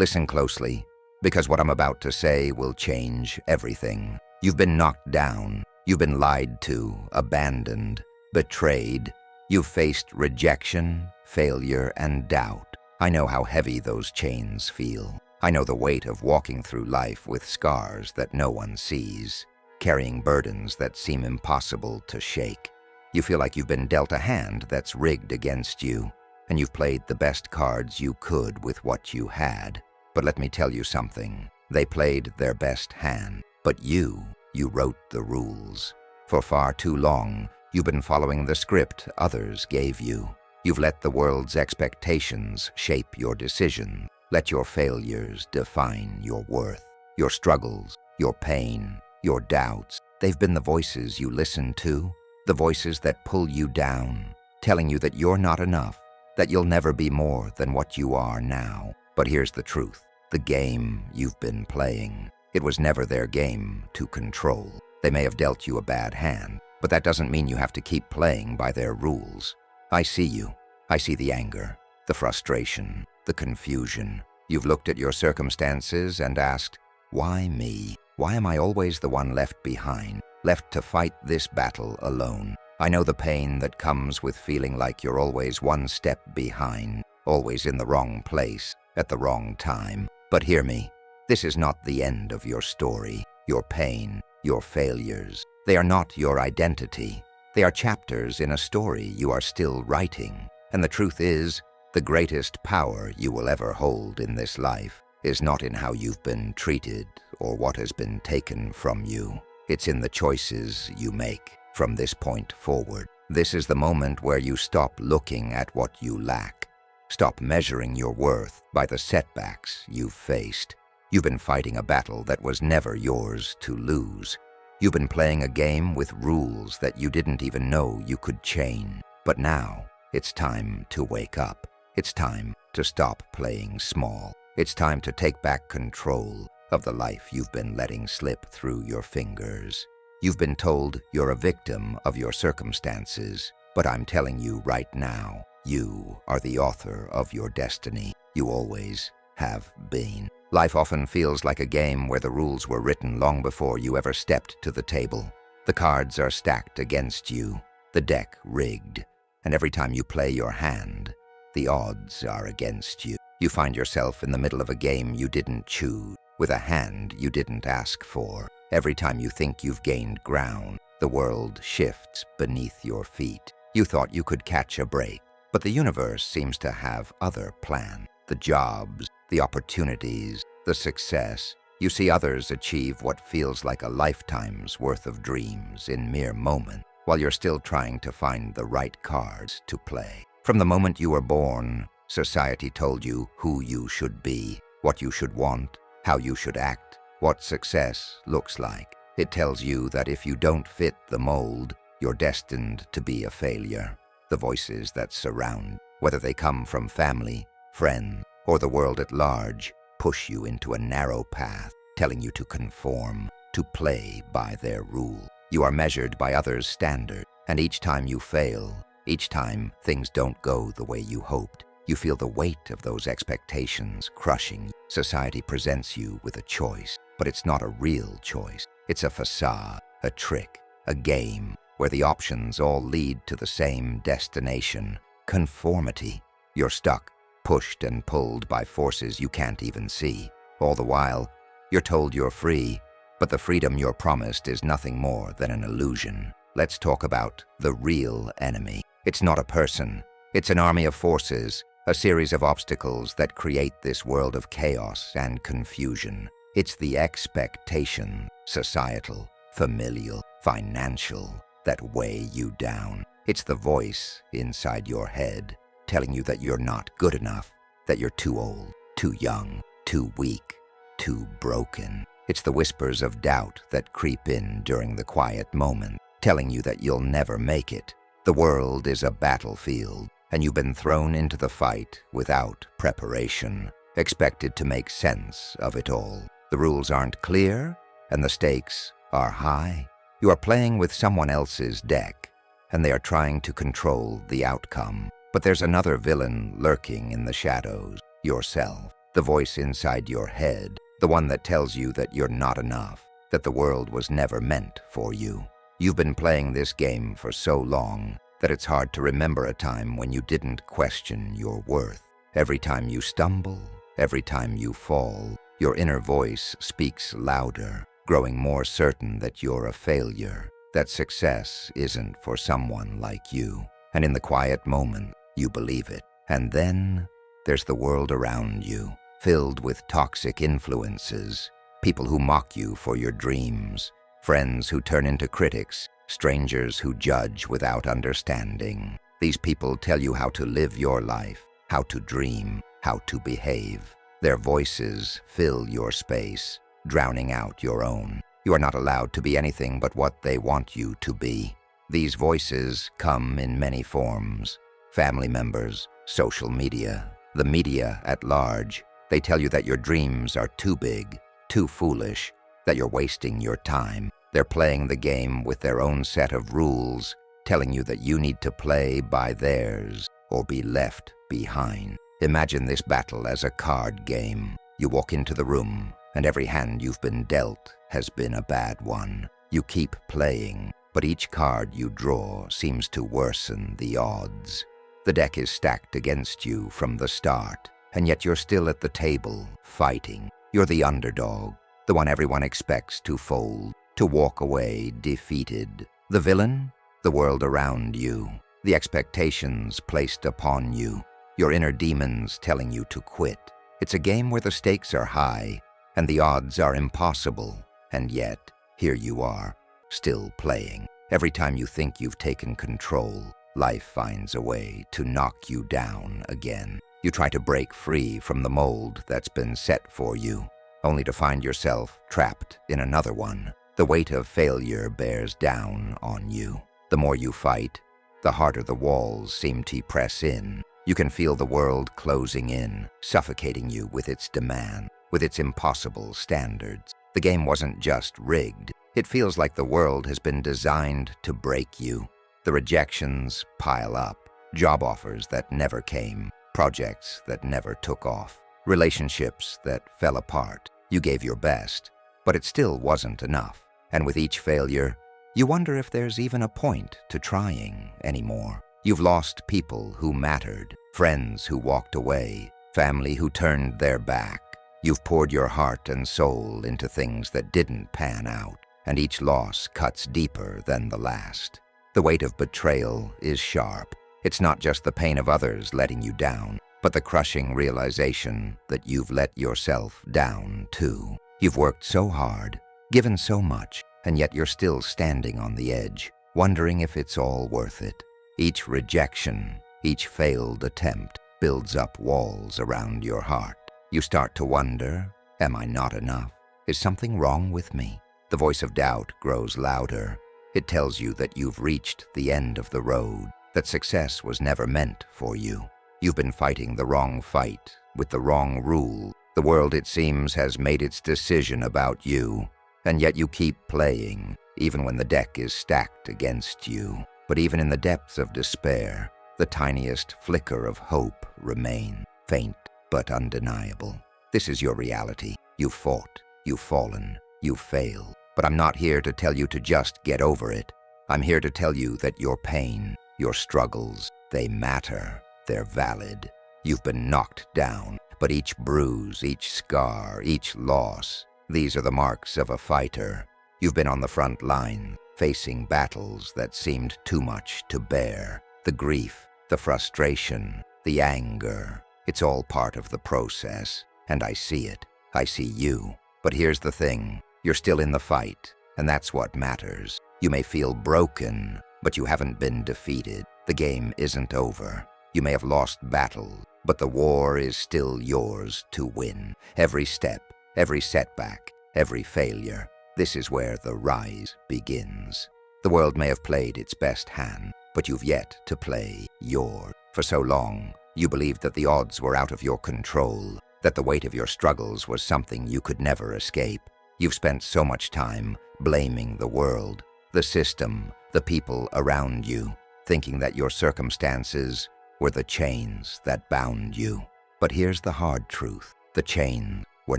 Listen closely, because what I'm about to say will change everything. You've been knocked down. You've been lied to, abandoned, betrayed. You've faced rejection, failure, and doubt. I know how heavy those chains feel. I know the weight of walking through life with scars that no one sees, carrying burdens that seem impossible to shake. You feel like you've been dealt a hand that's rigged against you, and you've played the best cards you could with what you had. But let me tell you something. They played their best hand, but you wrote the rules. For far too long, you've been following the script others gave you. You've let the world's expectations shape your decisions. Let your failures define your worth. Your struggles, your pain, your doubts, they've been the voices you listen to, the voices that pull you down, telling you that you're not enough, that you'll never be more than what you are now. But here's the truth. The game you've been playing, it was never their game to control. They may have dealt you a bad hand, but that doesn't mean you have to keep playing by their rules. I see you. I see the anger, the frustration, the confusion. You've looked at your circumstances and asked, why me? Why am I always the one left behind, left to fight this battle alone? I know the pain that comes with feeling like you're always one step behind, always in the wrong place, at the wrong time. But hear me, this is not the end of your story. Your pain, your failures, they are not your identity. They are chapters in a story you are still writing. And the truth is, the greatest power you will ever hold in this life is not in how you've been treated or what has been taken from you. It's in the choices you make from this point forward. This is the moment where you stop looking at what you lack. Stop measuring your worth by the setbacks you've faced. You've been fighting a battle that was never yours to lose. You've been playing a game with rules that you didn't even know you could change. But now, it's time to wake up. It's time to stop playing small. It's time to take back control of the life you've been letting slip through your fingers. You've been told you're a victim of your circumstances, but I'm telling you right now, you are the author of your destiny. You always have been. Life often feels like a game where the rules were written long before you ever stepped to the table. The cards are stacked against you, the deck rigged, and every time you play your hand, the odds are against you. You find yourself in the middle of a game you didn't choose, with a hand you didn't ask for. Every time you think you've gained ground, the world shifts beneath your feet. You thought you could catch a break, but the universe seems to have other plans. The jobs, the opportunities, the success. You see others achieve what feels like a lifetime's worth of dreams in mere moments, while you're still trying to find the right cards to play. From the moment you were born, society told you who you should be, what you should want, how you should act, what success looks like. It tells you that if you don't fit the mold, you're destined to be a failure. The voices that surround, whether they come from family, friends, or the world at large, push you into a narrow path, telling you to conform, to play by their rule. You are measured by others' standards, and each time you fail, each time things don't go the way you hoped, you feel the weight of those expectations crushing you. Society presents you with a choice, but it's not a real choice. It's a facade, a trick, a game, where the options all lead to the same destination, conformity. You're stuck, pushed and pulled by forces you can't even see. All the while, you're told you're free, but the freedom you're promised is nothing more than an illusion. Let's talk about the real enemy. It's not a person. It's an army of forces, a series of obstacles that create this world of chaos and confusion. It's the expectation, societal, familial, financial, that weigh you down. It's the voice inside your head telling you that you're not good enough, that you're too old, too young, too weak, too broken. It's the whispers of doubt that creep in during the quiet moment, telling you that you'll never make it. The world is a battlefield, and you've been thrown into the fight without preparation, expected to make sense of it all. The rules aren't clear, and the stakes are high. You are playing with someone else's deck, and they are trying to control the outcome. But there's another villain lurking in the shadows, yourself. the voice inside your head, the one that tells you that you're not enough, that the world was never meant for you. You've been playing this game for so long that it's hard to remember a time when you didn't question your worth. Every time you stumble, every time you fall, your inner voice speaks louder, growing more certain that you're a failure, that success isn't for someone like you. And in the quiet moment, you believe it. And then there's the world around you, filled with toxic influences, people who mock you for your dreams, friends who turn into critics, strangers who judge without understanding. These people tell you how to live your life, how to dream, how to behave. Their voices fill your space, drowning out your own. You are not allowed to be anything but what they want you to be. These voices come in many forms. Family members, social media, the media at large. They tell you that your dreams are too big, too foolish, that you're wasting your time. They're playing the game with their own set of rules, telling you that you need to play by theirs or be left behind. Imagine this battle as a card game. You walk into the room, and every hand you've been dealt has been a bad one. You keep playing, but each card you draw seems to worsen the odds. The deck is stacked against you from the start, and yet you're still at the table, fighting. You're the underdog, the one everyone expects to fold, to walk away defeated. The villain? The world around you, the expectations placed upon you, your inner demons telling you to quit. It's a game where the stakes are high, and the odds are impossible, and yet, here you are, still playing. Every time you think you've taken control, life finds a way to knock you down again. You try to break free from the mold that's been set for you, only to find yourself trapped in another one. The weight of failure bears down on you. The more you fight, the harder the walls seem to press in. You can feel the world closing in, suffocating you with its demand, with its impossible standards. The game wasn't just rigged. It feels like the world has been designed to break you. The rejections pile up, job offers that never came, projects that never took off, relationships that fell apart. You gave your best, but it still wasn't enough. And with each failure, you wonder if there's even a point to trying anymore. You've lost people who mattered, friends who walked away, family who turned their back. You've poured your heart and soul into things that didn't pan out, and each loss cuts deeper than the last. The weight of betrayal is sharp. It's not just the pain of others letting you down, but the crushing realization that you've let yourself down too. You've worked so hard, given so much, and yet you're still standing on the edge, wondering if it's all worth it. Each rejection, each failed attempt builds up walls around your heart. You start to wonder, am I not enough? Is something wrong with me? The voice of doubt grows louder. It tells you that you've reached the end of the road, that success was never meant for you. You've been fighting the wrong fight, with the wrong rule. The world, it seems, has made its decision about you, and yet you keep playing, even when the deck is stacked against you. But even in the depths of despair, the tiniest flicker of hope remains, faint but undeniable. This is your reality. You've fought, you've fallen, you've failed. But I'm not here to tell you to just get over it. I'm here to tell you that your pain, your struggles, they matter, they're valid. You've been knocked down, but each bruise, each scar, each loss, these are the marks of a fighter. You've been on the front line, facing battles that seemed too much to bear. The grief, the frustration, the anger, it's all part of the process, and I see it. I see you. But here's the thing, you're still in the fight, and that's what matters. You may feel broken, but you haven't been defeated. The game isn't over. You may have lost battle, but the war is still yours to win. Every step, every setback, every failure, this is where the rise begins. The world may have played its best hand, but you've yet to play yours. For so long, you believed that the odds were out of your control, that the weight of your struggles was something you could never escape. You've spent so much time blaming the world, the system, the people around you, thinking that your circumstances were the chains that bound you. But here's the hard truth. The chains were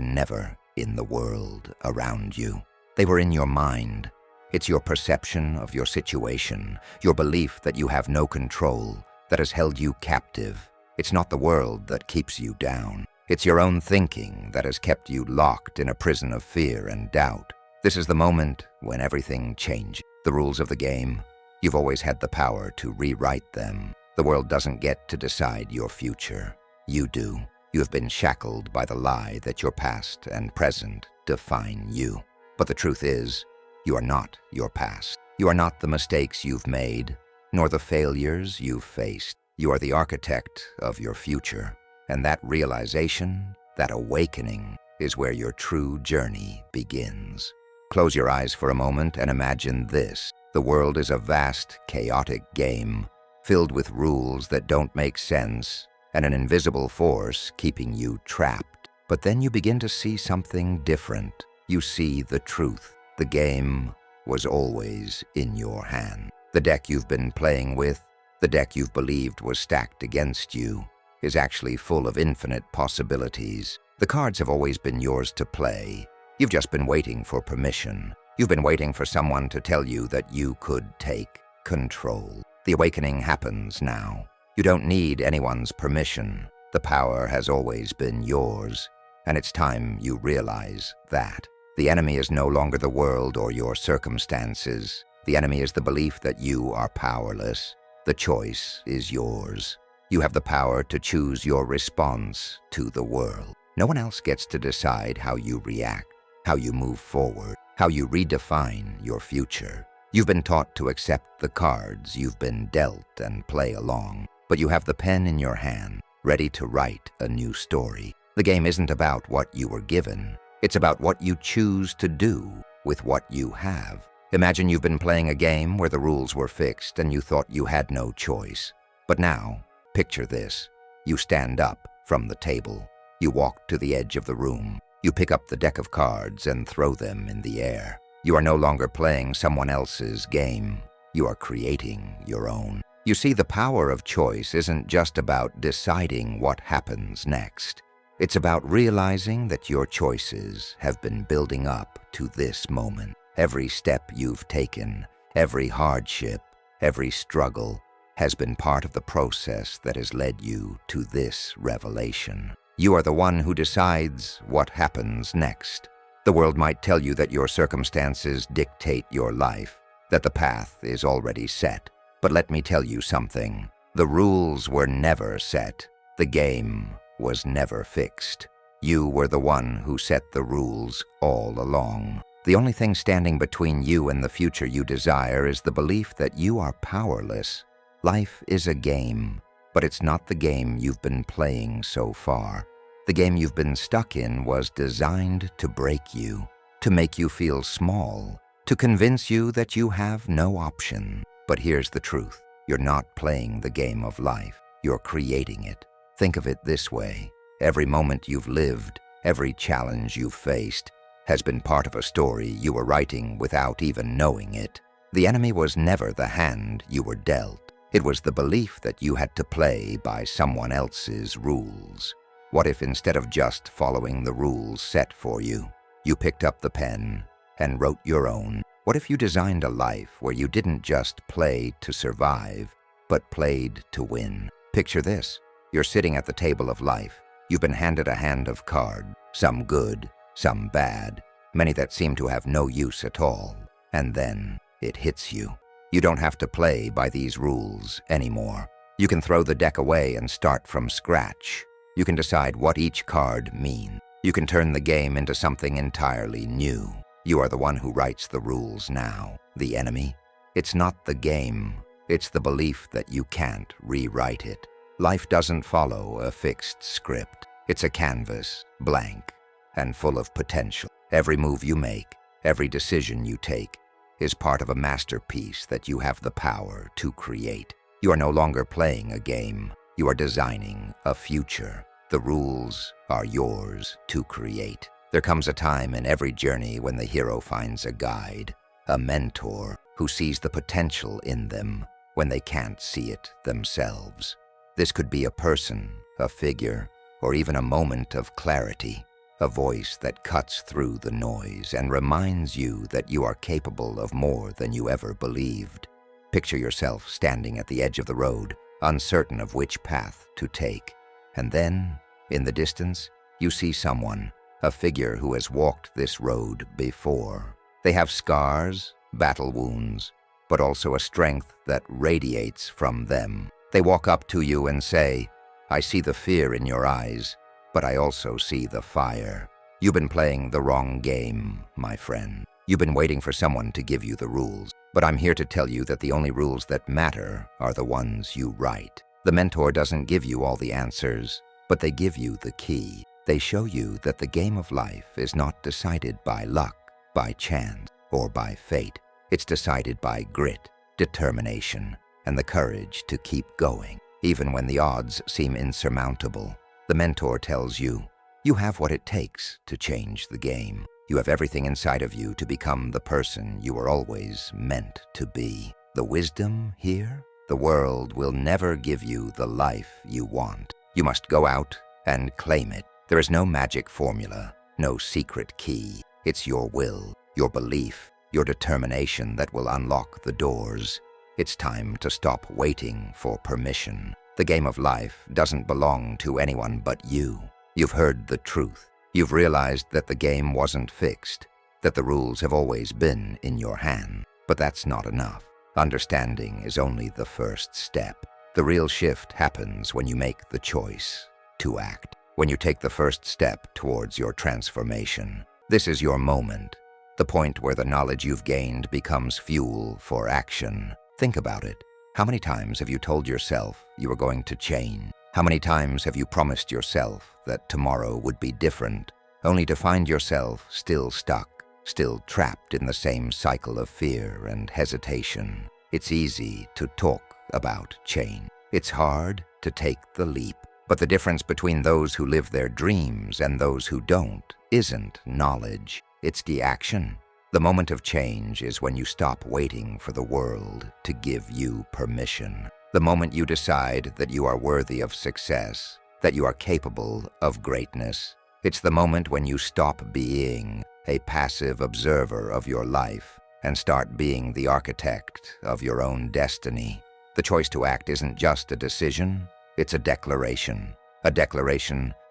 never in the world around you. They were in your mind. It's your perception of your situation, your belief that you have no control, that has held you captive. It's not the world that keeps you down. It's your own thinking that has kept you locked in a prison of fear and doubt. This is the moment when everything changes. The rules of the game, you've always had the power to rewrite them. The world doesn't get to decide your future. You do. You have been shackled by the lie that your past and present define you. But the truth is, you are not your past. You are not the mistakes you've made, nor the failures you've faced. You are the architect of your future. And that realization, that awakening, is where your true journey begins. Close your eyes for a moment and imagine this. The world is a vast, chaotic game, filled with rules that don't make sense, and an invisible force keeping you trapped. But then you begin to see something different. You see the truth. The game was always in your hand. The deck you've been playing with, the deck you've believed was stacked against you, is actually full of infinite possibilities. The cards have always been yours to play. You've just been waiting for permission. You've been waiting for someone to tell you that you could take control. The awakening happens now. You don't need anyone's permission. The power has always been yours, and it's time you realize that. The enemy is no longer the world or your circumstances. The enemy is the belief that you are powerless. The choice is yours. You have the power to choose your response to the world. No one else gets to decide how you react, how you move forward, how you redefine your future. You've been taught to accept the cards you've been dealt and play along, but you have the pen in your hand, ready to write a new story. The game isn't about what you were given. It's about what you choose to do with what you have. Imagine you've been playing a game where the rules were fixed and you thought you had no choice. But now, picture this. You stand up from the table. You walk to the edge of the room. You pick up the deck of cards and throw them in the air. You are no longer playing someone else's game. You are creating your own. You see, the power of choice isn't just about deciding what happens next. It's about realizing that your choices have been building up to this moment. Every step you've taken, every hardship, every struggle has been part of the process that has led you to this revelation. You are the one who decides what happens next. The world might tell you that your circumstances dictate your life, that the path is already set. But let me tell you something. The rules were never set. The game was never fixed. You were the one who set the rules all along. The only thing standing between you and the future you desire is the belief that you are powerless. Life is a game, but it's not the game you've been playing so far. The game you've been stuck in was designed to break you, to make you feel small, to convince you that you have no option. But here's the truth. You're not playing the game of life. You're creating it. Think of it this way. Every moment you've lived, every challenge you've faced, has been part of a story you were writing without even knowing it. The enemy was never the hand you were dealt. It was the belief that you had to play by someone else's rules. What if instead of just following the rules set for you, you picked up the pen and wrote your own? What if you designed a life where you didn't just play to survive, but played to win? Picture this. You're sitting at the table of life. You've been handed a hand of cards, some good, some bad, many that seem to have no use at all. And then it hits you. You don't have to play by these rules anymore. You can throw the deck away and start from scratch. You can decide what each card means. You can turn the game into something entirely new. You are the one who writes the rules now. The enemy? It's not the game. It's the belief that you can't rewrite it. Life doesn't follow a fixed script. It's a canvas, blank, and full of potential. Every move you make, every decision you take, is part of a masterpiece that you have the power to create. You are no longer playing a game. You are designing a future. The rules are yours to create. There comes a time in every journey when the hero finds a guide, a mentor who sees the potential in them when they can't see it themselves. This could be a person, a figure, or even a moment of clarity, a voice that cuts through the noise and reminds you that you are capable of more than you ever believed. Picture yourself standing at the edge of the road, uncertain of which path to take. And then, in the distance, you see someone, a figure who has walked this road before. They have scars, battle wounds, but also a strength that radiates from them. They walk up to you and say, "I see the fear in your eyes, but I also see the fire. You've been playing the wrong game, my friend. You've been waiting for someone to give you the rules, but I'm here to tell you that the only rules that matter are the ones you write." The mentor doesn't give you all the answers, but they give you the key. They show you that the game of life is not decided by luck, by chance, or by fate. It's decided by grit, determination, and the courage to keep going, even when the odds seem insurmountable. The mentor tells you, you have what it takes to change the game. You have everything inside of you to become the person you were always meant to be. The wisdom here? The world will never give you the life you want. You must go out and claim it. There is no magic formula, no secret key. It's your will, your belief, your determination that will unlock the doors. It's time to stop waiting for permission. The game of life doesn't belong to anyone but you. You've heard the truth. You've realized that the game wasn't fixed, that the rules have always been in your hand. But that's not enough. Understanding is only the first step. The real shift happens when you make the choice to act, when you take the first step towards your transformation. This is your moment, the point where the knowledge you've gained becomes fuel for action. Think about it. How many times have you told yourself you were going to change? How many times have you promised yourself that tomorrow would be different, only to find yourself still stuck, still trapped in the same cycle of fear and hesitation? It's easy to talk about change. It's hard to take the leap. But the difference between those who live their dreams and those who don't isn't knowledge, it's the action. The moment of change is when you stop waiting for the world to give you permission. The moment you decide that you are worthy of success, that you are capable of greatness. It's the moment when you stop being a passive observer of your life and start being the architect of your own destiny. The choice to act isn't just a decision, it's a declaration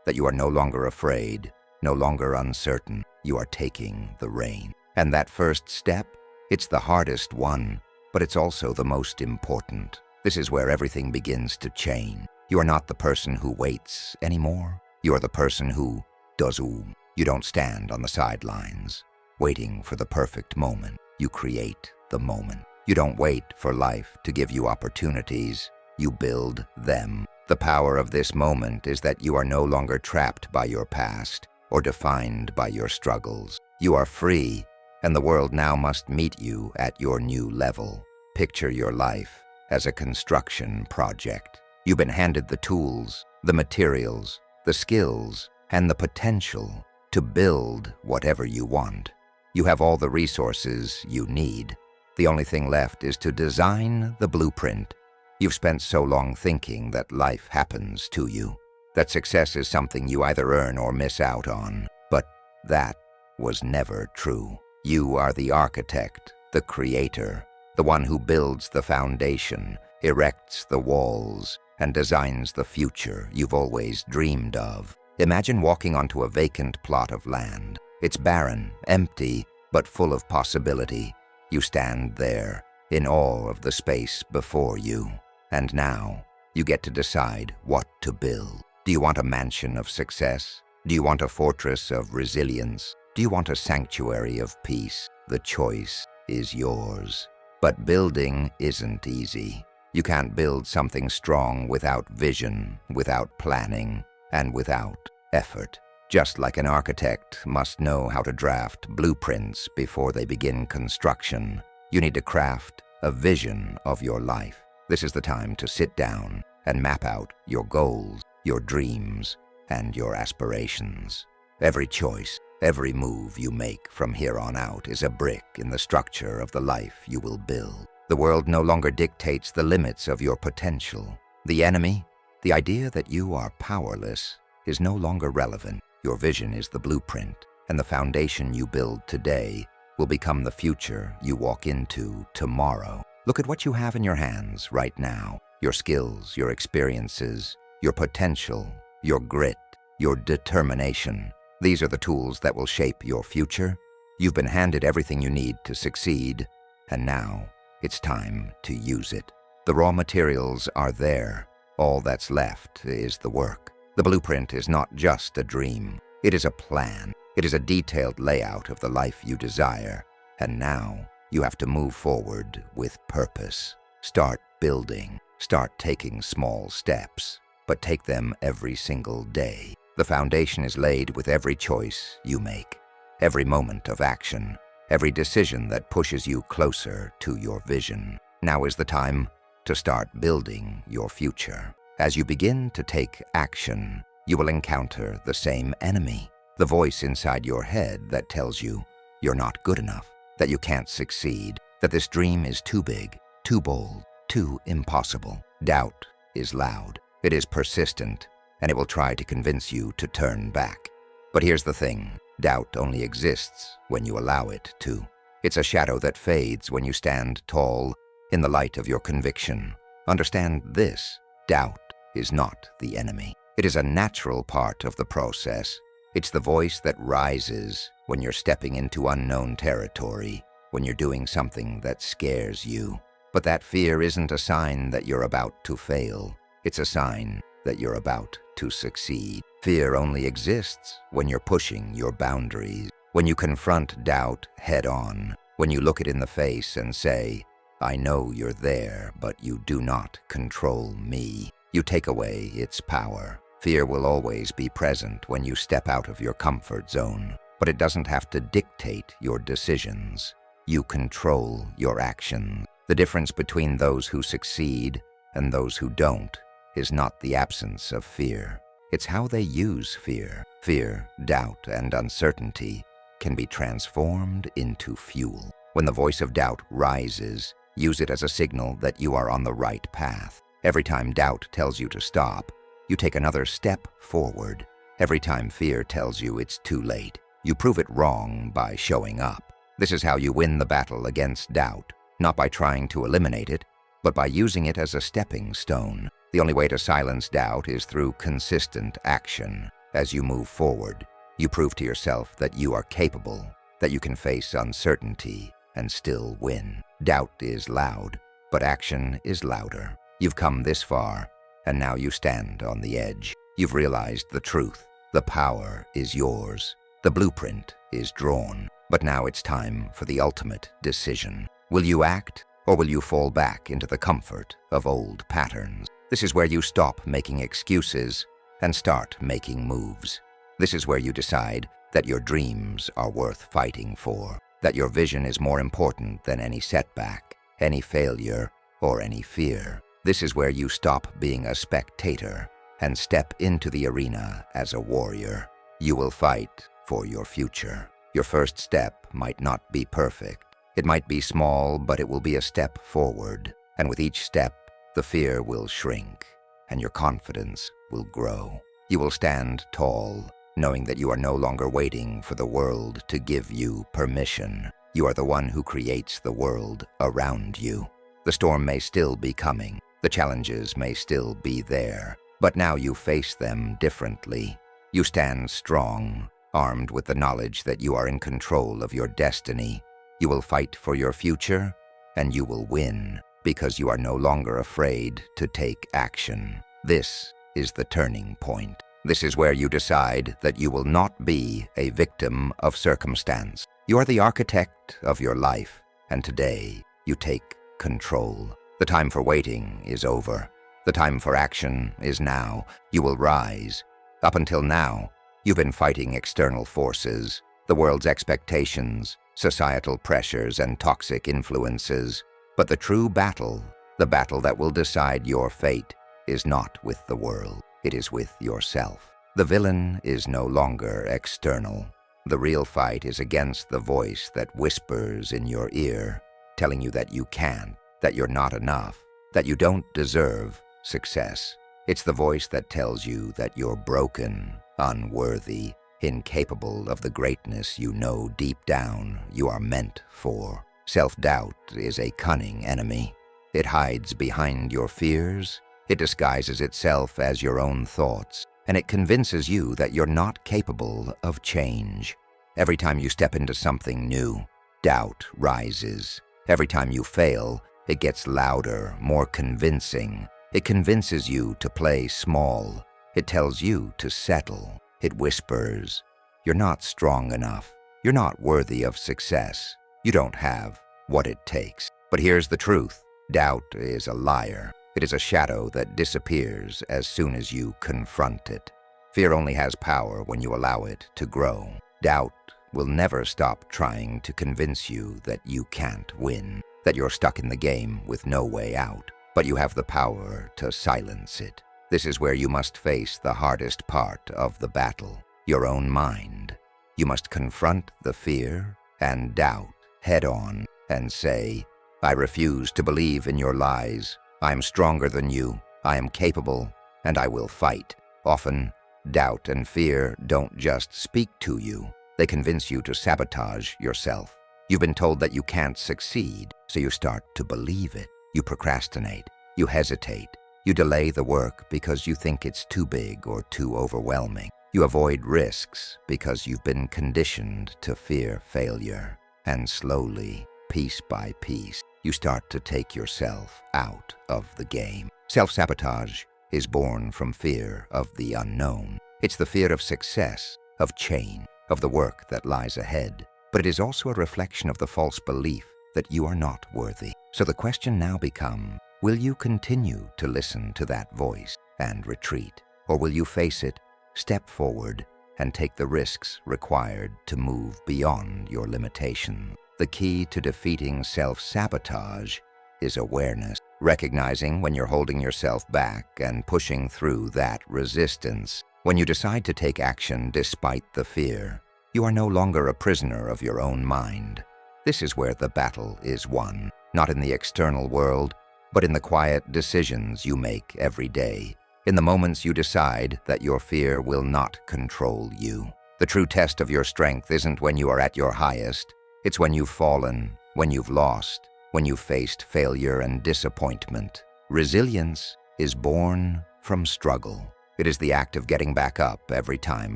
that you are no longer afraid, no longer uncertain. You are taking the rein. And that first step, it's the hardest one, but it's also the most important. This is where everything begins to change. You are not the person who waits anymore. You are the person who does. You don't stand on the sidelines, waiting for the perfect moment. You create the moment. You don't wait for life to give you opportunities. You build them. The power of this moment is that you are no longer trapped by your past or defined by your struggles. You are free, and the world now must meet you at your new level. Picture your life as a construction project. You've been handed the tools, the materials, the skills, and the potential to build whatever you want. You have all the resources you need. The only thing left is to design the blueprint. You've spent so long thinking that life happens to you, that success is something you either earn or miss out on. But that was never true. You are the architect, the creator, the one who builds the foundation, erects the walls, and designs the future you've always dreamed of. Imagine walking onto a vacant plot of land. It's barren, empty, but full of possibility. You stand there, in awe of the space before you. And now, you get to decide what to build. Do you want a mansion of success? Do you want a fortress of resilience? Do you want a sanctuary of peace? The choice is yours. But building isn't easy. You can't build something strong without vision, without planning, and without effort. Just like an architect must know how to draft blueprints before they begin construction, you need to craft a vision of your life. This is the time to sit down and map out your goals, your dreams, and your aspirations. Every choice, every move you make from here on out is a brick in the structure of the life you will build. The world no longer dictates the limits of your potential. The enemy, the idea that you are powerless, is no longer relevant. Your vision is the blueprint, and the foundation you build today will become the future you walk into tomorrow. Look at what you have in your hands right now. Your skills, your experiences, your potential, your grit, your determination. These are the tools that will shape your future. You've been handed everything you need to succeed, and now it's time to use it. The raw materials are there. All that's left is the work. The blueprint is not just a dream. It is a plan. It is a detailed layout of the life you desire. And now you have to move forward with purpose. Start building. Start taking small steps, but take them every single day. The foundation is laid with every choice you make, every moment of action, every decision that pushes you closer to your vision. Now is the time to start building your future. As you begin to take action, you will encounter the same enemy, the voice inside your head that tells you you're not good enough, that you can't succeed, that this dream is too big, too bold, too impossible. Doubt is loud, it is persistent, and it will try to convince you to turn back. But here's the thing, doubt only exists when you allow it to. It's a shadow that fades when you stand tall in the light of your conviction. Understand this, doubt is not the enemy. It is a natural part of the process. It's the voice that rises when you're stepping into unknown territory, when you're doing something that scares you. But that fear isn't a sign that you're about to fail. It's a sign that you're about to succeed. Fear only exists when you're pushing your boundaries, when you confront doubt head on, when you look it in the face and say, I know you're there, but you do not control me. You take away its power. Fear will always be present when you step out of your comfort zone, but it doesn't have to dictate your decisions. You control your actions. The difference between those who succeed and those who don't is not the absence of fear. It's how they use fear. Fear, doubt, and uncertainty can be transformed into fuel. When the voice of doubt rises, use it as a signal that you are on the right path. Every time doubt tells you to stop, you take another step forward. Every time fear tells you it's too late, you prove it wrong by showing up. This is how you win the battle against doubt, not by trying to eliminate it, but by using it as a stepping stone. The only way to silence doubt is through consistent action. As you move forward, you prove to yourself that you are capable, that you can face uncertainty and still win. Doubt is loud, but action is louder. You've come this far, and now you stand on the edge. You've realized the truth. The power is yours. The blueprint is drawn. But now it's time for the ultimate decision. Will you act, or will you fall back into the comfort of old patterns? This is where you stop making excuses and start making moves. This is where you decide that your dreams are worth fighting for, that your vision is more important than any setback, any failure, or any fear. This is where you stop being a spectator and step into the arena as a warrior. You will fight for your future. Your first step might not be perfect. It might be small, but it will be a step forward. And with each step, the fear will shrink and your confidence will grow. You will stand tall, knowing that you are no longer waiting for the world to give you permission. You are the one who creates the world around you. The storm may still be coming. The challenges may still be there, but now you face them differently. You stand strong, armed with the knowledge that you are in control of your destiny. You will fight for your future, and you will win, because you are no longer afraid to take action. This is the turning point. This is where you decide that you will not be a victim of circumstance. You are the architect of your life, and today you take control. The time for waiting is over. The time for action is now. You will rise. Up until now, you've been fighting external forces, the world's expectations, societal pressures, and toxic influences. But the true battle, the battle that will decide your fate, is not with the world. It is with yourself. The villain is no longer external. The real fight is against the voice that whispers in your ear, telling you that you can't, that you're not enough, that you don't deserve success. It's the voice that tells you that you're broken, unworthy, incapable of the greatness you know deep down you are meant for. Self-doubt is a cunning enemy. It hides behind your fears, it disguises itself as your own thoughts, and it convinces you that you're not capable of change. Every time you step into something new, doubt rises. Every time you fail, it gets louder, more convincing. It convinces you to play small. It tells you to settle. It whispers, "You're not strong enough. You're not worthy of success. You don't have what it takes." But here's the truth. Doubt is a liar. It is a shadow that disappears as soon as you confront it. Fear only has power when you allow it to grow. Doubt will never stop trying to convince you that you can't win, that you're stuck in the game with no way out. But you have the power to silence it. This is where you must face the hardest part of the battle, your own mind. You must confront the fear and doubt head on and say, "I refuse to believe in your lies. I am stronger than you. I am capable, and I will fight." Often, doubt and fear don't just speak to you. They convince you to sabotage yourself. You've been told that you can't succeed, so you start to believe it. You procrastinate. You hesitate. You delay the work because you think it's too big or too overwhelming. You avoid risks because you've been conditioned to fear failure. And slowly, piece by piece, you start to take yourself out of the game. Self-sabotage is born from fear of the unknown. It's the fear of success, of change, of the work that lies ahead. But it is also a reflection of the false belief that you are not worthy. So the question now becomes, will you continue to listen to that voice and retreat? Or will you face it, step forward, and take the risks required to move beyond your limitations? The key to defeating self-sabotage is awareness, recognizing when you're holding yourself back and pushing through that resistance. When you decide to take action despite the fear, you are no longer a prisoner of your own mind. This is where the battle is won, not in the external world, but in the quiet decisions you make every day, in the moments you decide that your fear will not control you. The true test of your strength isn't when you are at your highest. It's when you've fallen, when you've lost, when you've faced failure and disappointment. Resilience is born from struggle. It is the act of getting back up every time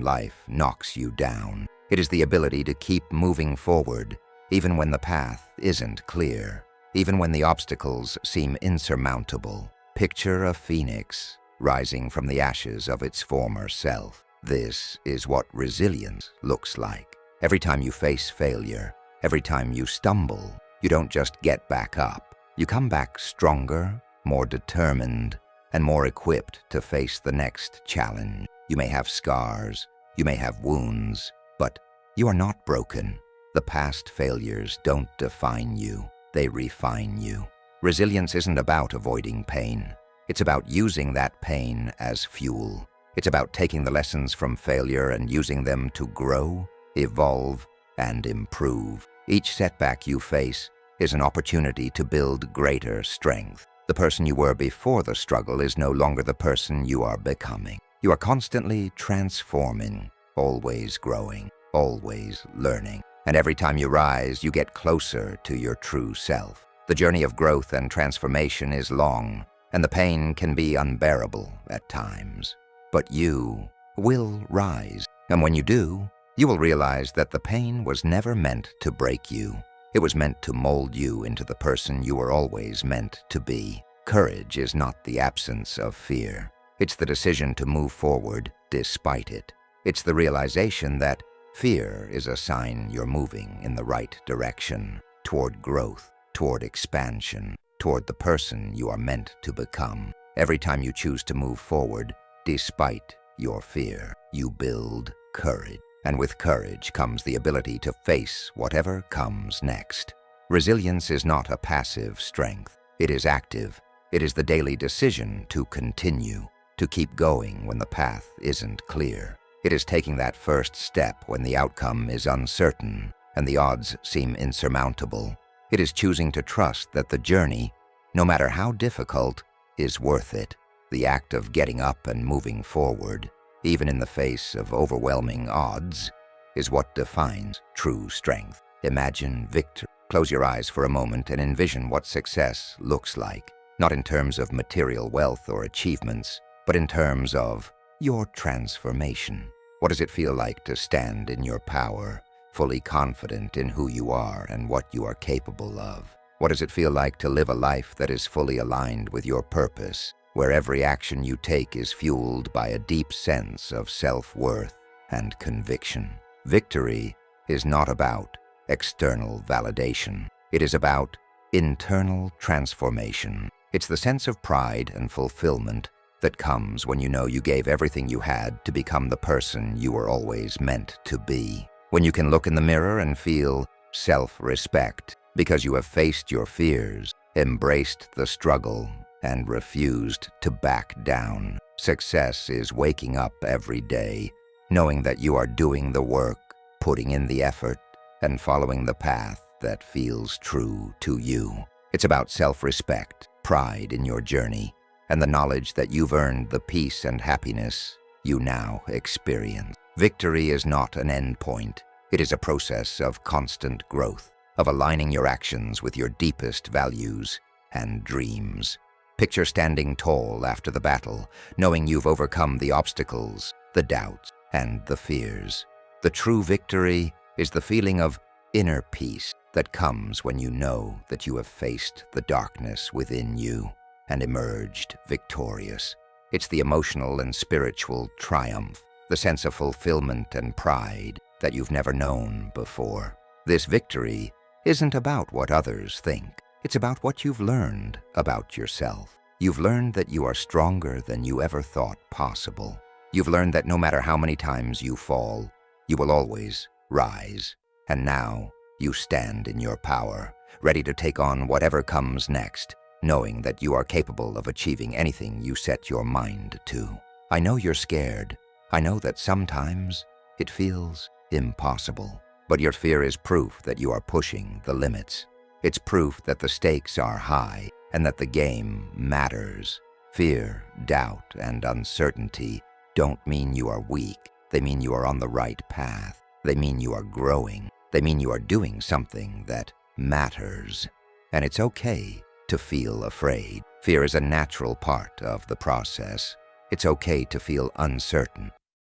life knocks you down. It is the ability to keep moving forward, even when the path isn't clear, even when the obstacles seem insurmountable. Picture a phoenix rising from the ashes of its former self. This is what resilience looks like. Every time you face failure, every time you stumble, you don't just get back up. You come back stronger, more determined, and more equipped to face the next challenge. You may have scars, you may have wounds, but you are not broken. The past failures don't define you, they refine you. Resilience isn't about avoiding pain. It's about using that pain as fuel. It's about taking the lessons from failure and using them to grow, evolve, and improve. Each setback you face is an opportunity to build greater strength. The person you were before the struggle is no longer the person you are becoming. You are constantly transforming, always growing, always learning. And every time you rise, you get closer to your true self. The journey of growth and transformation is long, and the pain can be unbearable at times. But you will rise, and when you do, you will realize that the pain was never meant to break you. It was meant to mold you into the person you were always meant to be. Courage is not the absence of fear. It's the decision to move forward despite it. It's the realization that fear is a sign you're moving in the right direction, toward growth, toward expansion, toward the person you are meant to become. Every time you choose to move forward, despite your fear, you build courage. And with courage comes the ability to face whatever comes next. Resilience is not a passive strength. It is active. It is the daily decision to continue, to keep going when the path isn't clear. It is taking that first step when the outcome is uncertain and the odds seem insurmountable. It is choosing to trust that the journey, no matter how difficult, is worth it. The act of getting up and moving forward, even in the face of overwhelming odds, is what defines true strength. Imagine victory. Close your eyes for a moment and envision what success looks like, not in terms of material wealth or achievements, but in terms of your transformation. What does it feel like to stand in your power, fully confident in who you are and what you are capable of? What does it feel like to live a life that is fully aligned with your purpose, where every action you take is fueled by a deep sense of self-worth and conviction? Victory is not about external validation. It is about internal transformation. It's the sense of pride and fulfillment that comes when you know you gave everything you had to become the person you were always meant to be. When you can look in the mirror and feel self-respect because you have faced your fears, embraced the struggle, and refused to back down. Success is waking up every day, knowing that you are doing the work, putting in the effort, and following the path that feels true to you. It's about self-respect, pride in your journey, and the knowledge that you've earned the peace and happiness you now experience. Victory is not an end point. It is a process of constant growth, of aligning your actions with your deepest values and dreams. Picture standing tall after the battle, knowing you've overcome the obstacles, the doubts, and the fears. The true victory is the feeling of inner peace that comes when you know that you have faced the darkness within you and emerged victorious. It's the emotional and spiritual triumph, the sense of fulfillment and pride that you've never known before. This victory isn't about what others think. It's about what you've learned about yourself. You've learned that you are stronger than you ever thought possible. You've learned that no matter how many times you fall, you will always rise. And now you stand in your power, ready to take on whatever comes next, knowing that you are capable of achieving anything you set your mind to. I know you're scared. I know that sometimes it feels impossible. But your fear is proof that you are pushing the limits. It's proof that the stakes are high and that the game matters. Fear, doubt, and uncertainty don't mean you are weak. They mean you are on the right path. They mean you are growing. They mean you are doing something that matters. And it's okay to feel afraid. Fear is a natural part of the process. It's okay to feel uncertain.